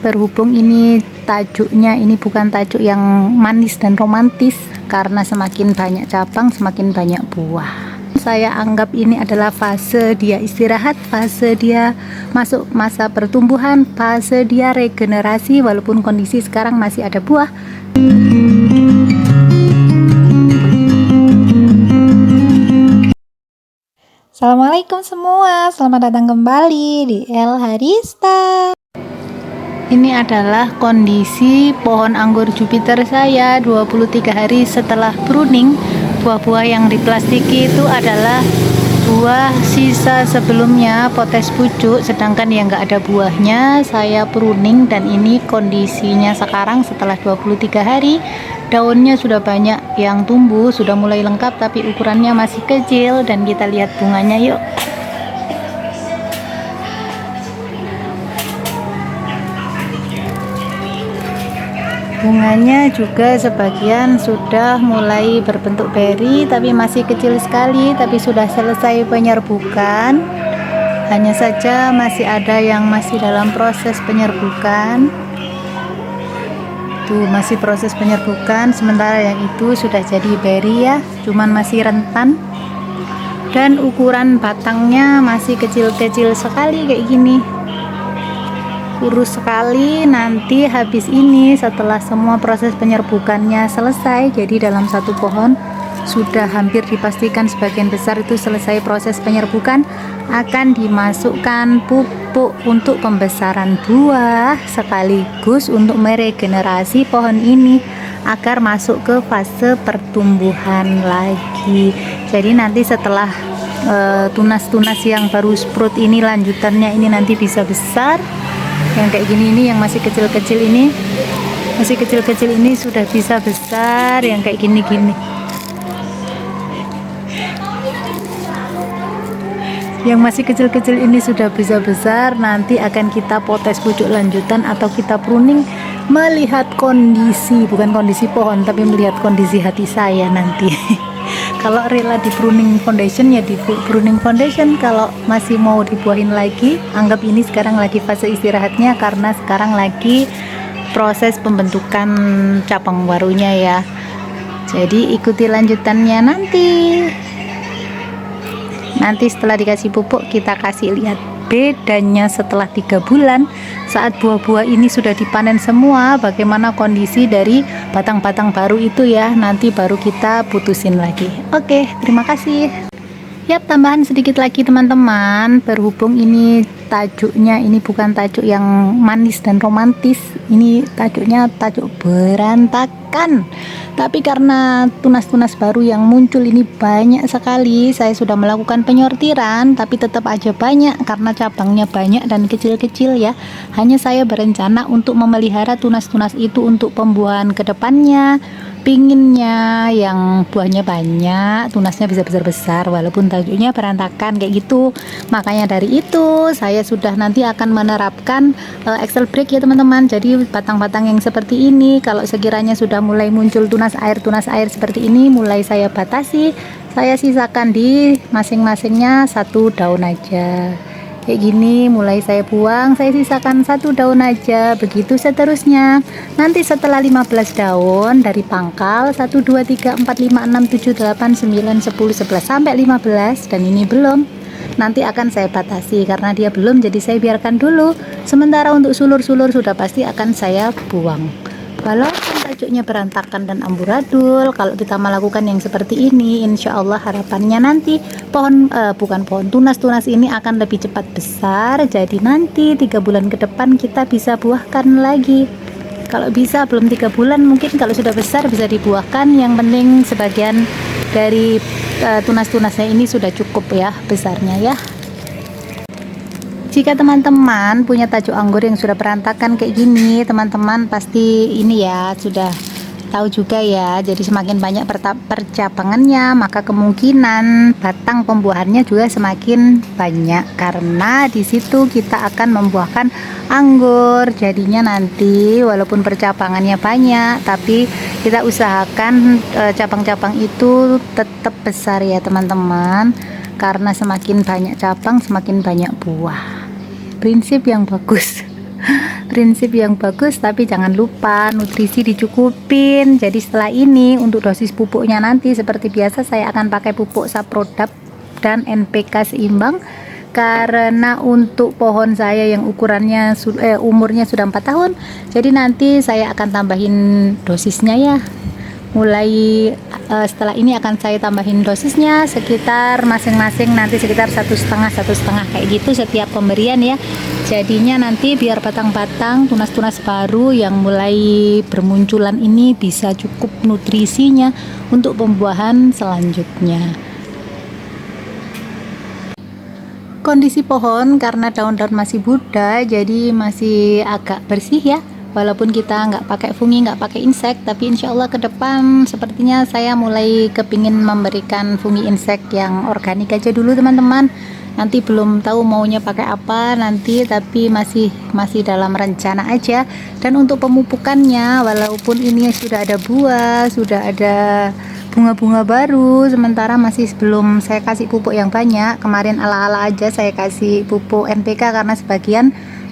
Berhubung ini tajuknya ini bukan tajuk yang manis dan romantis, karena semakin banyak cabang semakin banyak buah. Saya anggap ini adalah fase dia istirahat, fase dia masuk masa pertumbuhan, fase dia regenerasi. Walaupun kondisi sekarang masih ada buah. Assalamualaikum semua, selamat datang kembali di El Harista. Ini adalah kondisi pohon anggur Jupiter saya 23 hari setelah pruning. Buah-buah yang diplastiki itu adalah buah sisa sebelumnya, potes pucuk, sedangkan yang nggak ada buahnya saya pruning, dan ini kondisinya sekarang setelah 23 hari. Daunnya sudah banyak yang tumbuh, sudah mulai lengkap, tapi ukurannya masih kecil. Dan kita lihat bunganya yuk. Bunganya juga sebagian sudah mulai berbentuk beri, tapi masih kecil sekali, tapi sudah selesai penyerbukan. Hanya saja masih ada yang masih dalam proses penyerbukan. Tuh, masih proses penyerbukan, sementara yang itu sudah jadi beri ya, cuman masih rentan. Dan ukuran batangnya masih kecil-kecil sekali kayak gini. Kurus sekali. Nanti habis ini setelah semua proses penyerbukannya selesai, jadi dalam satu pohon sudah hampir dipastikan sebagian besar itu selesai proses penyerbukan, akan dimasukkan pupuk untuk pembesaran buah sekaligus untuk meregenerasi pohon ini agar masuk ke fase pertumbuhan lagi. Jadi nanti setelah tunas-tunas yang baru sprout ini, lanjutannya ini nanti bisa besar. Yang kayak gini ini, yang masih kecil-kecil ini sudah bisa besar, yang kayak gini-gini. Yang masih kecil-kecil ini sudah bisa besar, nanti akan kita potes pucuk lanjutan atau kita pruning, melihat kondisi, bukan kondisi pohon tapi melihat kondisi hati saya nanti. Kalau rela di pruning foundation ya di pruning foundation, kalau masih mau dibuahin lagi, anggap ini sekarang lagi fase istirahatnya karena sekarang lagi proses pembentukan cabang barunya ya. Jadi ikuti lanjutannya nanti setelah dikasih pupuk kita kasih lihat bedanya setelah 3 bulan saat buah-buah ini sudah dipanen semua, bagaimana kondisi dari batang-batang baru itu ya. Nanti baru kita putusin lagi. Oke, terima kasih. Yap, tambahan sedikit lagi teman-teman, berhubung ini tajuknya ini bukan tajuk yang manis dan romantis, ini tajuknya tajuk berantakan. Tapi karena tunas-tunas baru yang muncul ini banyak sekali, saya sudah melakukan penyortiran, tapi tetap aja banyak karena cabangnya banyak dan kecil-kecil ya. Hanya saya berencana untuk memelihara tunas-tunas itu untuk pembuahan kedepannya. Pinginnya yang buahnya banyak, tunasnya bisa besar-besar walaupun tajuknya berantakan kayak gitu. Makanya dari itu saya sudah nanti akan menerapkan Excel break ya teman-teman. Jadi batang-batang yang seperti ini kalau sekiranya sudah mulai muncul tunas air seperti ini, mulai saya batasi, saya sisakan di masing-masingnya 1 daun aja. Kayak gini, mulai saya buang, saya sisakan 1 daun aja, begitu seterusnya. Nanti setelah 15 daun dari pangkal 1 2 3 4 5 6 7 8 9 10 11 sampai 15, dan ini belum, nanti akan saya batasi karena dia belum, jadi saya biarkan dulu. Sementara untuk sulur-sulur sudah pasti akan saya buang. Walaupun tajuknya berantakan dan amburadul, kalau kita melakukan yang seperti ini, insya Allah harapannya nanti tunas-tunas ini akan lebih cepat besar. Jadi nanti 3 bulan ke depan kita bisa buahkan lagi. Kalau bisa belum 3 bulan, mungkin kalau sudah besar bisa dibuahkan. Yang penting sebagian dari tunas-tunasnya ini sudah cukup ya besarnya ya. Jika teman-teman punya tajuk anggur yang sudah berantakan kayak gini, teman-teman pasti ini ya sudah tahu juga ya. Jadi semakin banyak percabangannya, maka kemungkinan batang pembuahannya juga semakin banyak, karena di situ kita akan membuahkan anggur. Jadinya nanti walaupun percabangannya banyak, tapi kita usahakan cabang-cabang itu tetap besar ya teman-teman, karena semakin banyak cabang semakin banyak buah. Prinsip yang bagus. Prinsip yang bagus, tapi jangan lupa nutrisi dicukupin. Jadi setelah ini untuk dosis pupuknya nanti seperti biasa saya akan pakai pupuk Saprodap dan NPK seimbang, karena untuk pohon saya yang ukurannya umurnya sudah 4 tahun, jadi nanti saya akan tambahin dosisnya ya. Mulai setelah ini akan saya tambahin dosisnya sekitar masing-masing nanti sekitar 1,5 kayak gitu setiap pemberian ya. Jadinya nanti biar batang-batang tunas-tunas baru yang mulai bermunculan ini bisa cukup nutrisinya untuk pembuahan selanjutnya. Kondisi pohon karena daun-daun masih muda jadi masih agak bersih ya. Walaupun kita nggak pakai fungi, nggak pakai insek, tapi insya Allah ke depan sepertinya saya mulai kepingin memberikan fungi insek yang organik aja dulu teman-teman. Nanti belum tahu maunya pakai apa nanti, tapi masih dalam rencana aja. Dan untuk pemupukannya, walaupun ini sudah ada buah, sudah ada bunga-bunga baru, sementara masih belum saya kasih pupuk yang banyak. Kemarin ala-ala aja saya kasih pupuk NPK karena sebagian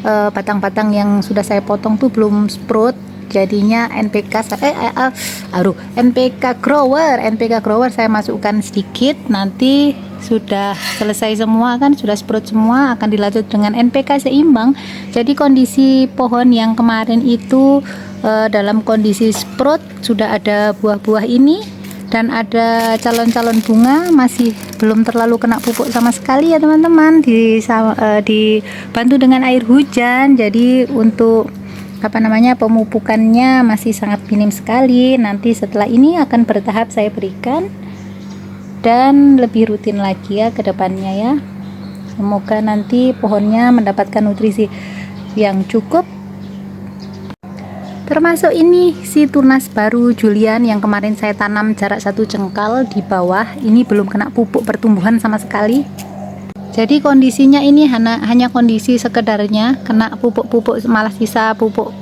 batang-batang yang sudah saya potong tuh belum sprout, jadinya NPK grower saya masukkan sedikit. Nanti sudah selesai semua kan, sudah sprout semua, akan dilanjut dengan NPK seimbang. Jadi kondisi pohon yang kemarin itu dalam kondisi sprout, sudah ada buah-buah ini dan ada calon-calon bunga, masih belum terlalu kena pupuk sama sekali ya teman-teman. Dibantu dengan air hujan, jadi untuk pemupukannya masih sangat minim sekali. Nanti setelah ini akan bertahap saya berikan dan lebih rutin lagi ya ke depannya ya. Semoga nanti pohonnya mendapatkan nutrisi yang cukup. Termasuk ini si tunas baru Julian yang kemarin saya tanam jarak 1 jengkal di bawah, ini belum kena pupuk pertumbuhan sama sekali. Jadi kondisinya ini hanya kondisi sekedarnya kena pupuk-pupuk, malah sisa pupuk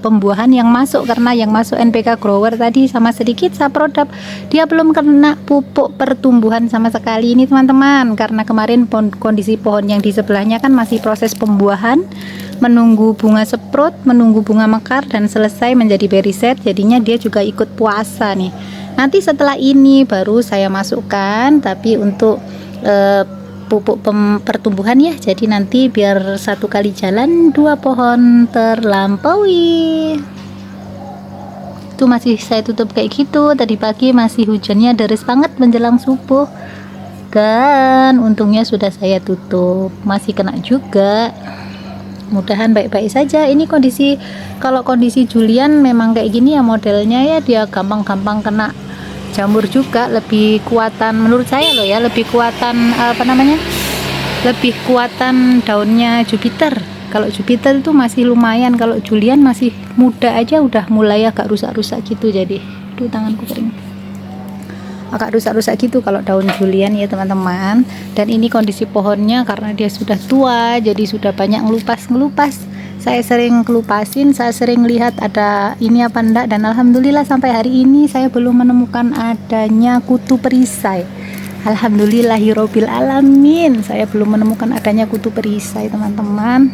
pembuahan yang masuk, karena yang masuk NPK grower tadi sama sedikit Saprodap, dia belum kena pupuk pertumbuhan sama sekali ini teman-teman, karena kemarin kondisi pohon yang di sebelahnya kan masih proses pembuahan, menunggu bunga sprout, menunggu bunga mekar dan selesai menjadi berry set, jadinya dia juga ikut puasa nih. Nanti setelah ini baru saya masukkan, tapi untuk pupuk pertumbuhan ya, jadi nanti biar 1 kali jalan 2 pohon terlampaui. Itu masih saya tutup kayak gitu. Tadi pagi masih hujannya deras banget menjelang subuh, dan untungnya sudah saya tutup, masih kena juga. Mudahan baik-baik saja. Ini kondisi, kalau kondisi Julian memang kayak gini ya modelnya ya, dia gampang-gampang kena jamur juga. Lebih kuatan menurut saya loh ya, lebih kuatan lebih kuatan daunnya Jupiter. Kalau Jupiter itu masih lumayan, kalau Julian masih muda aja udah mulai agak rusak-rusak gitu. Jadi aduh, tanganku kering, agak rusak-rusak gitu kalau daun Julian ya teman-teman. Dan ini kondisi pohonnya karena dia sudah tua, jadi sudah banyak ngelupas. Saya sering kelupasin, saya sering lihat ada ini apa enggak, dan alhamdulillah sampai hari ini saya belum menemukan adanya kutu perisai. Alhamdulillahirobbil alamin, saya belum menemukan adanya kutu perisai teman-teman.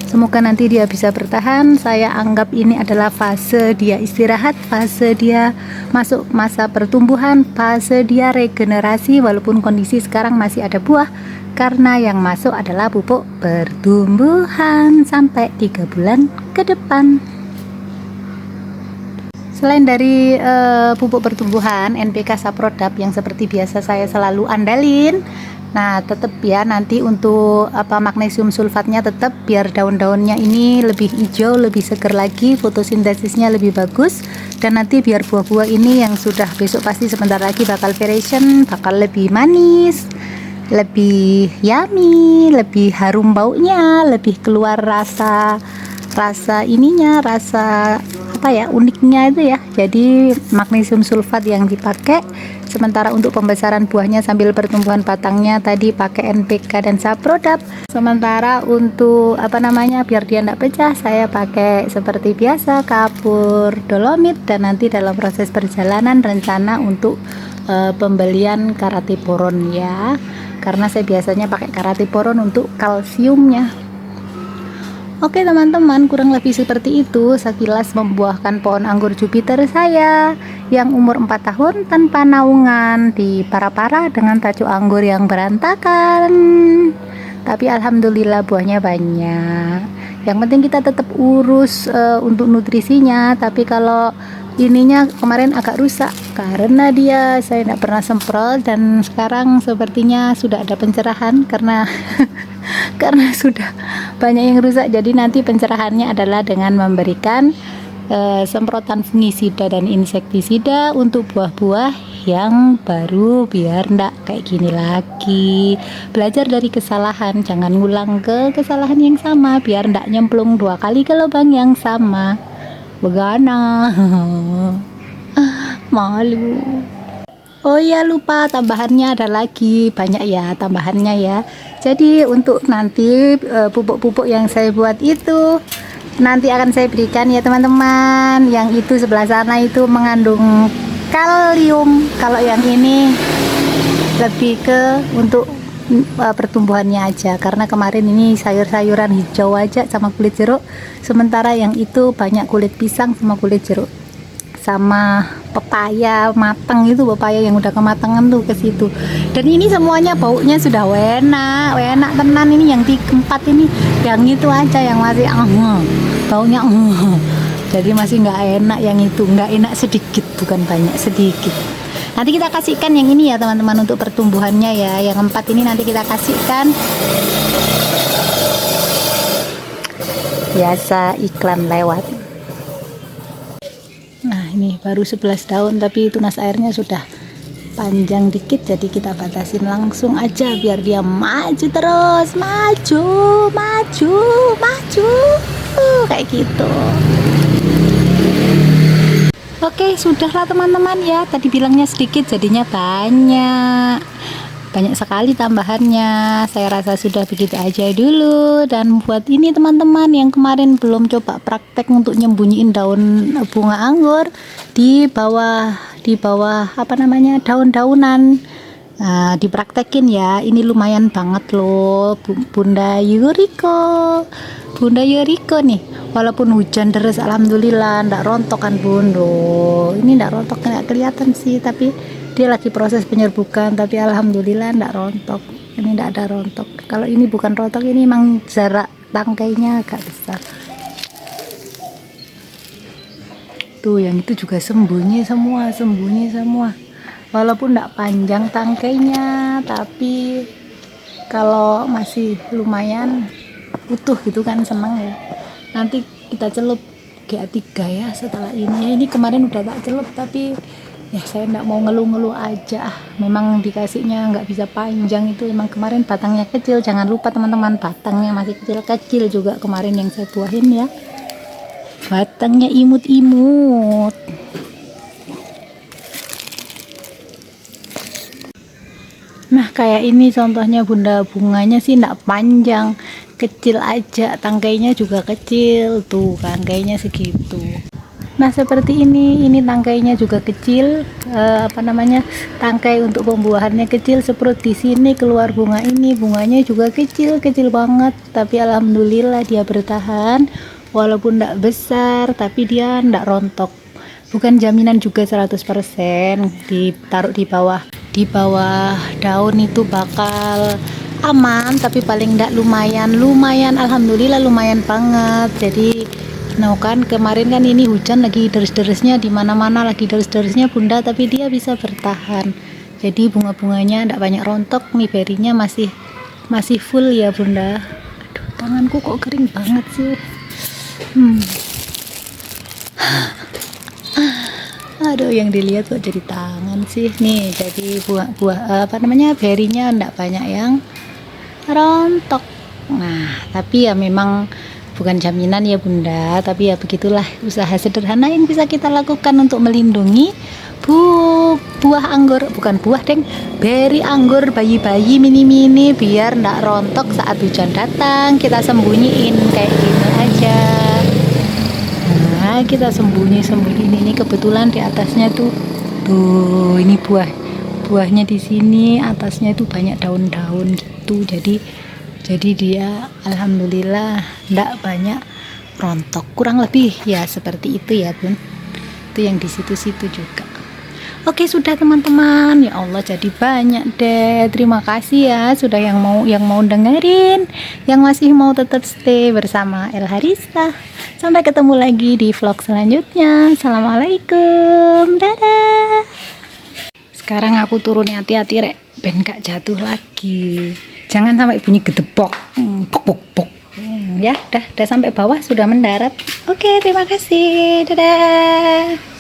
Semoga nanti dia bisa bertahan. Saya anggap ini adalah fase dia istirahat, fase dia masuk masa pertumbuhan, fase dia regenerasi. Walaupun kondisi sekarang masih ada buah, karena yang masuk adalah pupuk pertumbuhan sampai 3 bulan ke depan. Selain dari pupuk pertumbuhan NPK Saprodap yang seperti biasa saya selalu andalin, nah tetap ya nanti untuk magnesium sulfatnya tetap, biar daun-daunnya ini lebih hijau, lebih seger lagi, fotosintesisnya lebih bagus, dan nanti biar buah-buah ini yang sudah besok pasti sebentar lagi bakal variation, bakal lebih manis, lebih yummy, lebih harum baunya, lebih keluar rasa ininya, rasa uniknya itu ya. Jadi magnesium sulfat yang dipakai. Sementara untuk pembesaran buahnya sambil pertumbuhan batangnya tadi pakai NPK dan Saprodap. Sementara untuk biar dia tidak pecah, saya pakai seperti biasa kapur dolomit. Dan nanti dalam proses perjalanan rencana untuk pembelian karate boron ya. karena saya biasanya pakai karatiporon untuk kalsiumnya. Oke teman-teman, kurang lebih seperti itu sekilas membuahkan pohon anggur Jupiter saya yang umur 4 tahun tanpa naungan di para-para dengan tajuk anggur yang berantakan. Tapi alhamdulillah buahnya banyak. Yang penting kita tetap urus untuk nutrisinya. Tapi kalau ininya kemarin agak rusak karena saya tidak pernah semprot, dan sekarang sepertinya sudah ada pencerahan karena karena sudah banyak yang rusak. Jadi nanti pencerahannya adalah dengan memberikan semprotan fungisida dan insektisida untuk buah-buah yang baru biar ndak kayak gini lagi. Belajar dari kesalahan, jangan ngulang ke kesalahan yang sama biar ndak nyemplung 2 kali ke lubang yang sama. Begana. Malu. Oh ya, lupa tambahannya ada lagi, banyak ya tambahannya ya. Jadi untuk nanti pupuk-pupuk yang saya buat itu nanti akan saya berikan ya teman-teman. Yang itu sebelah sana itu mengandung kalium. Kalau yang ini lebih ke untuk pertumbuhannya aja, karena kemarin ini sayur-sayuran hijau aja sama kulit jeruk, sementara yang itu banyak kulit pisang sama kulit jeruk sama pepaya matang, itu pepaya yang udah kematangan tuh ke situ. Dan ini semuanya baunya sudah enak tenan. Ini yang 4 ini, yang itu aja yang masih baunya jadi masih nggak enak. Yang itu nggak enak sedikit, bukan banyak, sedikit. Nanti kita kasihkan yang ini ya teman-teman untuk pertumbuhannya ya. Yang 4 ini nanti kita kasihkan. Biasa iklan lewat. Nah ini baru 11 daun tapi tunas airnya sudah panjang dikit, jadi kita batasin langsung aja biar dia maju terus, maju kayak gitu. Oke, sudahlah teman-teman ya. Tadi bilangnya sedikit jadinya banyak sekali tambahannya. Saya rasa sudah begitu aja dulu. Dan buat ini teman-teman yang kemarin belum coba praktek untuk nyembunyiin daun bunga anggur di bawah apa namanya, daun-daunan, dipraktekin ya. Ini lumayan banget loh Bunda Yuriko nih. Walaupun hujan deras alhamdulillah ndak rontok kan Bun. Loh, ini ndak rontok, nggak kelihatan sih, tapi dia lagi proses penyerbukan, tapi alhamdulillah ndak rontok. Ini ndak ada rontok. Kalau ini bukan rontok, ini emang jarak tangkainya agak besar. Tuh yang itu juga sembunyi semua. Walaupun ndak panjang tangkainya, tapi kalau masih lumayan utuh gitu kan, seneng ya. Nanti kita celup GA3 ya setelah ini. Ini kemarin udah tak celup, tapi ya saya nggak mau ngeluh-ngeluh aja. Memang dikasihnya nggak bisa panjang, itu emang kemarin batangnya kecil. Jangan lupa teman-teman, batangnya masih kecil-kecil juga kemarin yang saya buahin ya. Batangnya imut-imut. Nah kayak ini contohnya Bunda, bunganya sih nggak panjang, kecil aja, tangkainya juga kecil tuh, tangkainya segitu. Nah seperti ini tangkainya juga kecil, tangkai untuk pembuahannya kecil. Seperti di sini keluar bunga ini, bunganya juga kecil banget, tapi alhamdulillah dia bertahan. Walaupun tidak besar, tapi dia tidak rontok. Bukan jaminan juga 100% ditaruh di bawah daun itu bakal aman, tapi paling tidak lumayan, alhamdulillah lumayan banget. Jadi kan kemarin kan ini hujan lagi deres-deresnya, di mana-mana lagi deres-deresnya Bunda, tapi dia bisa bertahan. Jadi bunga-bunganya tidak banyak rontok, nih berinya masih full ya Bunda. Aduh, tanganku kok kering banget sih. Aduh, yang dilihat kok jadi tangan sih. Nih jadi berinya enggak banyak yang rontok. Nah tapi ya memang bukan jaminan ya Bunda, tapi ya begitulah usaha sederhana yang bisa kita lakukan untuk melindungi buah anggur, bukan buah deng, beri anggur bayi-bayi mini-mini biar enggak rontok saat hujan datang. Kita sembunyiin kayak gini aja. Nah kita sembunyi ini kebetulan di atasnya tuh ini buah-buahnya di sini atasnya itu banyak daun-daun gitu, jadi dia alhamdulillah enggak banyak rontok, kurang lebih ya seperti itu ya bun. Itu yang di situ-situ juga. Oke sudah teman-teman, ya Allah jadi banyak deh. Terima kasih ya sudah yang mau dengerin, yang masih mau tetap stay bersama El Harista. Sampai ketemu lagi di vlog selanjutnya. Assalamualaikum, dadah. Sekarang aku turun, hati-hati rek, ben gak jatuh lagi. Jangan sampai bunyi gedebok, pok pok pok. Ya, udah sampai bawah, sudah mendarat. Oke, terima kasih, dadah.